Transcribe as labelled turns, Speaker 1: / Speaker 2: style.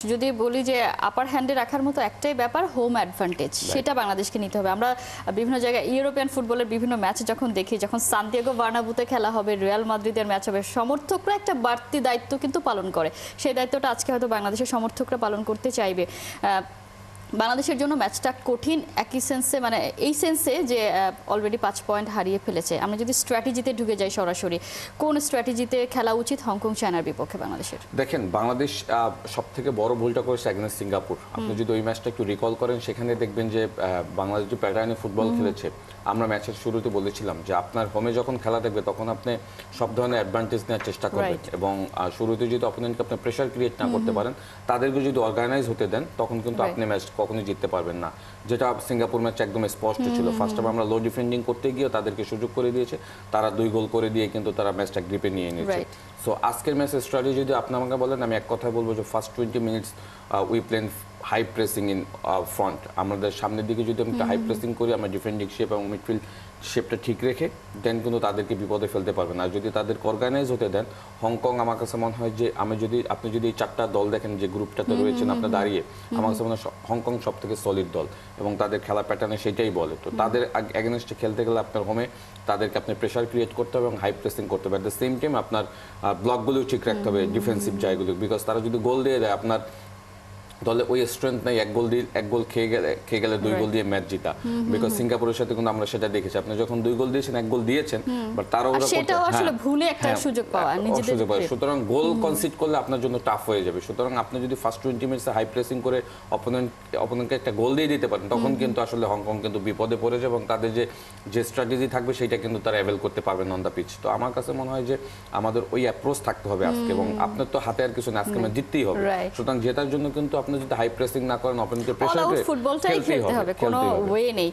Speaker 1: যদি বলি যে আপার হ্যান্ডে রাখার মতো একটাই ব্যাপার হোম অ্যাডভান্টেজ, সেটা বাংলাদেশকে নিতে হবে। আমরা বিভিন্ন জায়গায় ইউরোপিয়ান ফুটবলের বিভিন্ন ম্যাচ যখন দেখি, যখন সান্তিয়াগো বার্নাব্যুতে খেলা হবে, রিয়াল মাদ্রিদের ম্যাচ হবে, সমর্থকরা একটা বাড়তি দায়িত্ব কিন্তু পালন করে। সেই দায়িত্বটা আজকে হয়তো বাংলাদেশের সমর্থকরা পালন করতে চাইবে। বাংলাদেশের জন্য ম্যাচটা কঠিন একই সেন্সে, মানে এই সেন্সে যে অলরেডি 5 পয়েন্ট হারিয়ে ফেলেছে। আমরা যদি স্ট্র্যাটেজিতে ঢুকে যাই সরাসরি, কোন স্ট্র্যাটেজিতে খেলা উচিত হংকং চায়নার বিপক্ষে বাংলাদেশের?
Speaker 2: দেখেন, বাংলাদেশ সবথেকে বড় ভুলটা করেছে এগেইনস্ট সিঙ্গাপুর। আপনি যদি ওই ম্যাচটা একটু রিকল করেন, সেখানে দেখবেন যে বাংলাদেশ যে প্যাটার্নে ফুটবল খেলেছে, আমরা ম্যাচের শুরুতে বলেছিলাম যে আপনার হোমে যখন খেলা দেখবে তখন আপনি সব ধরনের অ্যাডভান্টেজ নেওয়ার চেষ্টা করবেন, এবং শুরুতে যদি অপোনেন্টকে আপনি প্রেশার ক্রিয়েট না করতে পারেন, তাদেরকে যদি অর্গানাইজ হতে দেন, তখন কিন্তু আপনি ম্যাচ কখনোই জিততে পারবেন না। যেটা সিঙ্গাপুর ম্যাচ একদম স্পষ্ট ছিল। ফার্স্ট হাফে আমরা লো ডিফেন্ডিং করতে গিয়ে তাদেরকে সুযোগ করে দিয়েছে, তারা 2 গোল করে দিয়ে কিন্তু তারা ম্যাচটা গ্রিপে নিয়ে নিয়েছে। সো আজকের ম্যাচের স্ট্র্যাটেজি যদি আপনি আমাকে বলেন, আমি এক কথায় বলবো যে first 20 minutes we plan high pressing in front. আমাদের সামনের দিকে যদি আমরা হাই প্রেসিং করি, আমরা ডিফেন্ডিং শেপ এবং মিডফিল্ড শেপটা ঠিক রেখে দেন কিন্তু তাদেরকে বিপদে ফেলতে পারবেন। আর যদি তাদেরকে অর্গানাইজ হতে দেন, হংকং আমার কাছে মনে হয় যে আপনি যদি এই 4টা দল দেখেন যে গ্রুপটাতে রয়েছেন আপনার দাঁড়িয়ে, আমার কাছে মনে হয় হংকং সব থেকে সলিড দল এবং তাদের খেলা প্যাটার্নে সেটাই বলে। তো তাদের এগেনস্টে খেলতে গেলে আপনার হোমে তাদেরকে আপনি প্রেশার ক্রিয়েট করতে হবে এবং হাই প্রেসিং করতে হবে। অ্যাট দ্য সেম টাইম আপনার ব্লকগুলোও ঠিক রাখতে হবে, ডিফেন্সিভ জায়গাগুলো, বিকজ তারা যদি গোল দিয়ে দেয়, আপনার দলে ওই স্ট্রেংথ নেই এক গোল খেয়ে গেলে 2 গোল দিয়ে ম্যাচ জিতা। বিকজ সিঙ্গাপুরের সাথে কিন্তু আমরা সেটা দেখেছি, আপনি যখন 2 গোল দিয়েছেন, 1 গোল দিয়েছেন, বাট তারাও
Speaker 1: সেটাও আসলে ভুলে একটা সুযোগ পাওয়া নিজেদের।
Speaker 2: সুতরাং গোল কনসিড করলে আপনার জন্য টাফ হয়ে যাবে। সুতরাং আপনি যদি ফার্স্ট 20 মিনিটসে হাই প্রেসিং করে অপোনেন্টকে একটা গোল দিয়ে দিতে পারেন, তখন কিন্তু আসলে হংকং কিন্তু বিপদে পড়ে যাবে এবং তাদের যে স্ট্র্যাটেজি থাকবে সেটা কিন্তু তারা অ্যাভেল করতে পারবেন অন দ্য পিচ। তো আমার কাছে মনে হয় যে আমাদের ওই অ্যাপ্রোচ থাকতে হবে আজকে, এবং আপনার তো হাতে আর কিছু না, আজকে ম্যাচ জিততেই হবে। সুতরাং জেতার জন্য কিন্তু আপনি যদি হাই প্রেসিং না করেন, অপোনেন্টকে প্রেসার দিয়ে
Speaker 1: ফুটবলটাই খেলতে হবে, কোনো ওয়ে নেই।